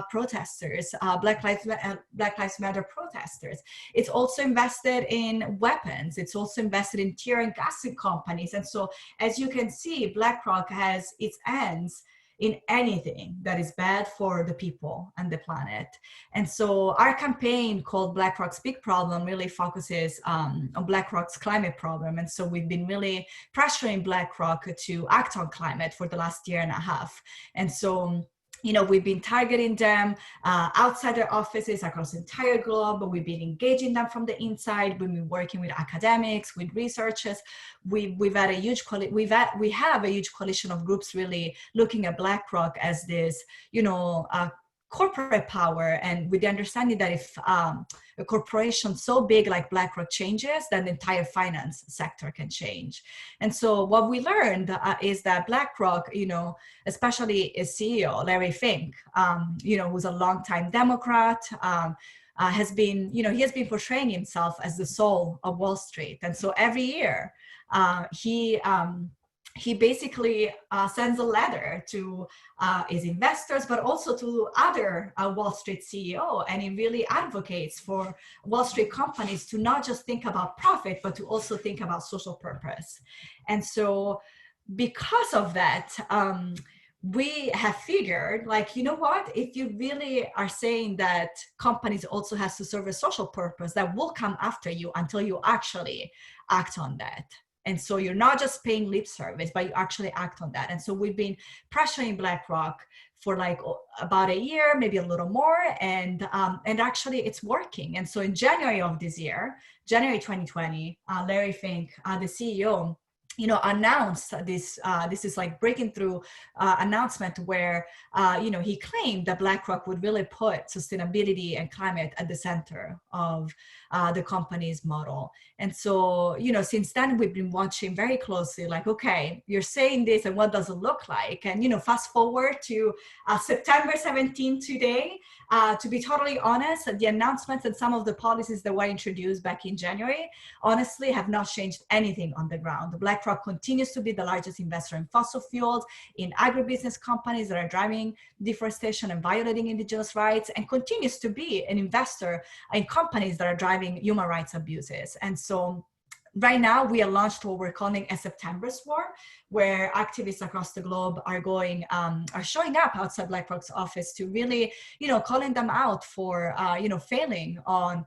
protesters, Black Lives Matter protesters. It's also invested in weapons. It's also invested in tear and gassing companies. And so, as you can see, BlackRock has its hands in anything that is bad for the people and the planet. And so our campaign called BlackRock's Big Problem really focuses on BlackRock's climate problem. And so we've been really pressuring BlackRock to act on climate for the last year and a half. And so, you know, we've been targeting them outside their offices across the entire globe, but we've been engaging them from the inside. We've been working with academics, with researchers. We have a huge coalition of groups really looking at BlackRock as this, you know, corporate power, and with the understanding that if a corporation so big like BlackRock changes, then the entire finance sector can change. And so what we learned is that BlackRock, you know, especially its CEO, Larry Fink, you know, who's a longtime Democrat, has been, you know, he has been portraying himself as the soul of Wall Street. And so every year he basically sends a letter to his investors, but also to other Wall Street CEO, and he really advocates for Wall Street companies to not just think about profit, but to also think about social purpose. And so because of that, we have figured, like, you know what, if you really are saying that companies also has to serve a social purpose, that will come after you until you actually act on that. And so you're not just paying lip service, but you actually act on that. And so we've been pressuring BlackRock for like about a year, maybe a little more, and actually it's working. And so in January of this year, January 2020, Larry Fink, the CEO, you know, announced this is like breaking through announcement where, you know, he claimed that BlackRock would really put sustainability and climate at the center of the company's model. And so, you know, since then we've been watching very closely, like, okay, you're saying this and what does it look like? And, you know, fast forward to September 17 today, to be totally honest, the announcements and some of the policies that were introduced back in January, honestly, have not changed anything on the ground. BlackRock continues to be the largest investor in fossil fuels, in agribusiness companies that are driving deforestation and violating indigenous rights, and continues to be an investor in companies that are driving human rights abuses. And so right now, we are launched what we're calling a September War, where activists across the globe are going, are showing up outside BlackRock's office to really, calling them out for, failing on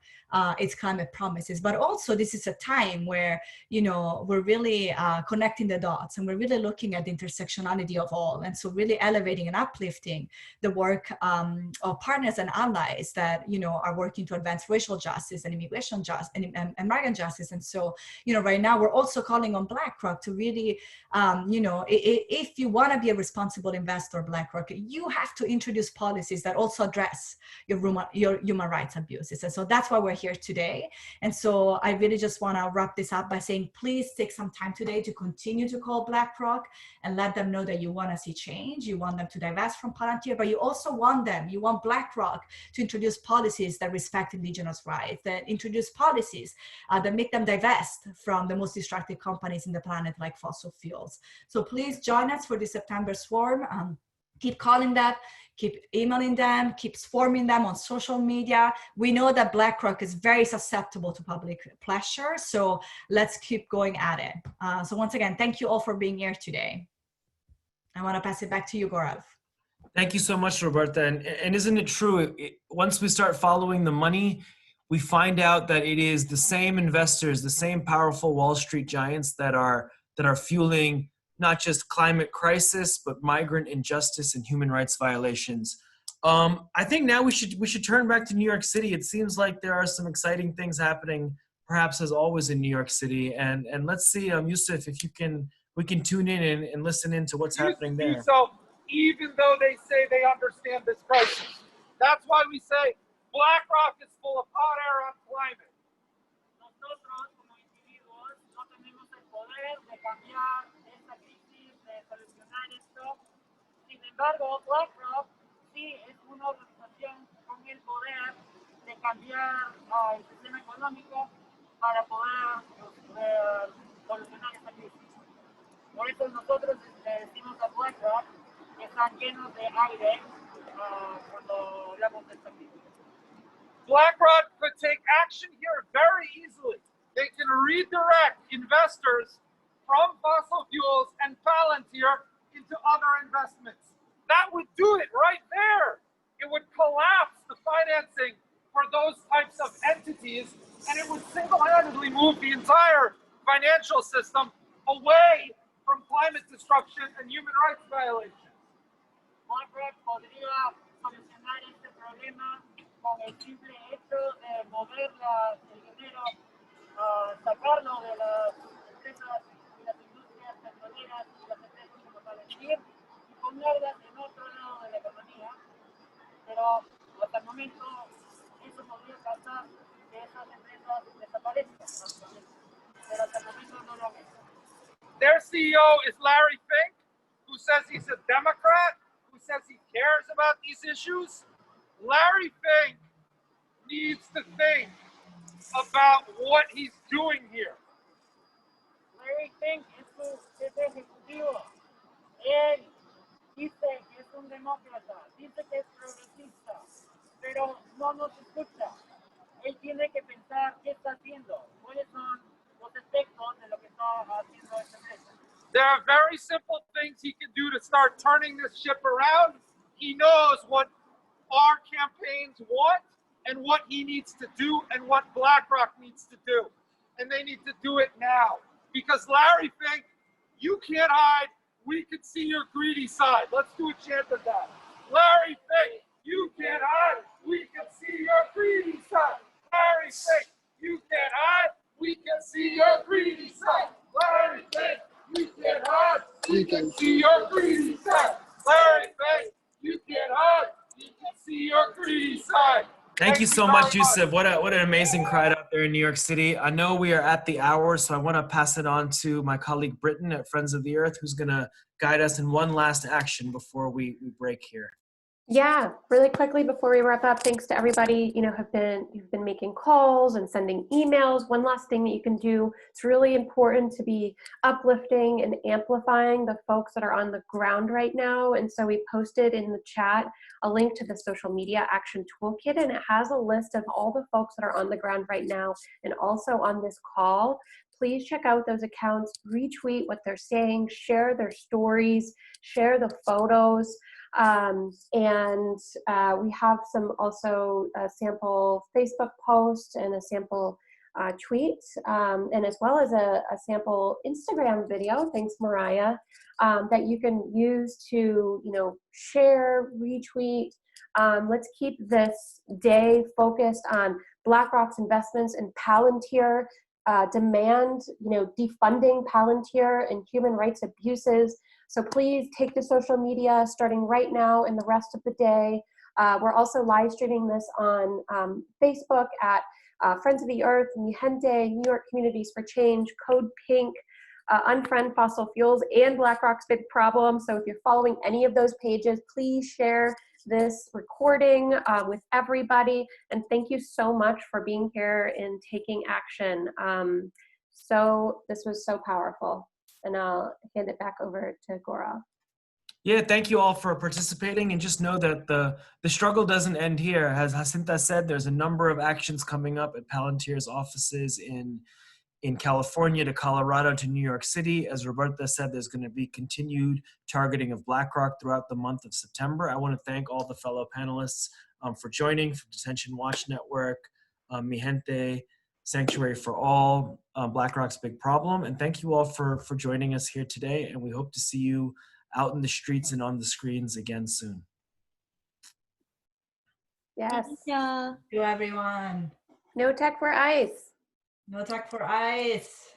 its climate promises. But also this is a time where, we're really connecting the dots, and we're really looking at the intersectionality of all. And so really elevating and uplifting the work of partners and allies that, are working to advance racial justice and immigration justice and migrant justice. And so, right now we're also calling on BlackRock to really, if you want to be a responsible investor, BlackRock, you have to introduce policies that also address your human rights abuses. And so that's why we're here today. And so I really just want to wrap this up by saying, please take some time today to continue to call BlackRock and let them know that you want to see change. You want them to divest from Palantir, but you also want BlackRock to introduce policies that respect indigenous rights, that introduce policies that make them divest from the most destructive companies in the planet like fossil fuels. So please join us for the September swarm. Keep calling them, keep emailing them, keep swarming them on social media. We know that BlackRock is very susceptible to public pressure, so let's keep going at it. So once again, thank you all for being here today. I want to pass it back to you, Gaurav. Thank you so much, Roberta. And isn't it true, once we start following the money, we find out that it is the same investors, the same powerful Wall Street giants that are fueling not just climate crisis, but migrant injustice and human rights violations. I think now we should turn back to New York City. It seems like there are some exciting things happening, perhaps as always in New York City. And let's see, Yousef, if we can tune in and listen into what's happening there. So even though they say they understand this crisis, that's why we say BlackRock is full of hot air on climate. Nosotros como individuos no tenemos el poder de cambiar esta crisis, de solucionar esto. Sin embargo, BlackRock sí es una organización con el poder de cambiar el sistema económico para poder solucionar esta crisis. Por eso nosotros decimos a BlackRock que están llenos de aire cuando hablamos de esta crisis. BlackRock could take action here very easily. They can redirect investors from fossil fuels and Palantir into other investments. That would do it right there. It would collapse the financing for those types of entities, and it would single-handedly move the entire financial system away from climate destruction and human rights violations. BlackRock podría solucionar este problema con el simple hecho de mover el dinero, sacarlo de las empresas y las industrias petroleras y las empresas como Palantir y ponerlas en otro lado de la economía. Pero hasta el momento eso podría causar que esas empresas desaparezcan. Pero hasta el momento no lo han hecho. Their CEO is Larry Fink, who says he's a Democrat, who says he cares about these issues. Larry Fink needs to think about what he's doing here. Larry Fink es su jefe ejecutivo. Él dice que es un demócrata, dice que es progresista, pero no nos escucha. Él tiene que pensar qué está haciendo, cuáles son los efectos de lo que está haciendo esta empresa. There are very simple things he can do to start turning this ship around. He knows what our campaigns want and what he needs to do and what BlackRock needs to do. And they need to do it now. Because Larry Fink, you can't hide. We can see your greedy side. Let's do a chant of that. Larry Fink, you can't hide. We can see your greedy side. Larry Fink, you can't hide. We can see your greedy side. Larry Fink, you can't hide. We can see your greedy side. Larry Fink, you can't hide. We can see your greedy side. Thank you so much, Yousef. What an amazing crowd out there in New York City. I know we are at the hour, so I want to pass it on to my colleague Britton at Friends of the Earth, who's going to guide us in one last action before we break here. Yeah, really quickly before we wrap up, thanks to everybody, you've been making calls and sending emails. One last thing that you can do, it's really important to be uplifting and amplifying the folks that are on the ground right now. And so we posted in the chat a link to the social media action toolkit, and it has a list of all the folks that are on the ground right now and also on this call. please check out those accounts, retweet what they're saying, share their stories, share the photos. We have some also a sample Facebook post and a sample tweet, and as well as a sample Instagram video, thanks Mariah, that you can use to, share, retweet. Let's keep this day focused on BlackRock's investments in Palantir, demand, defunding Palantir and human rights abuses. So please take to social media starting right now and the rest of the day. We're also live streaming this on Facebook at Friends of the Earth, Mijente, New York Communities for Change, CODEPINK, Unfriend Fossil Fuels, and BlackRock's Big Problem. So if you're following any of those pages, please share this recording with everybody. And thank you so much for being here and taking action. So this was so powerful. And I'll hand it back over to Gaurav. Yeah, thank you all for participating, and just know that the struggle doesn't end here. As Jacinta said, there's a number of actions coming up at Palantir's offices in California to Colorado to New York City. As Roberta said, there's going to be continued targeting of BlackRock throughout the month of September. I want to thank all the fellow panelists for joining, from Detention Watch Network, Mijente, Sanctuary for All, BlackRock's Big Problem, and thank you all for joining us here today, and we hope to see you out in the streets and on the screens again soon. Yes. Yeah. To everyone. No tech for ICE. No tech for ICE.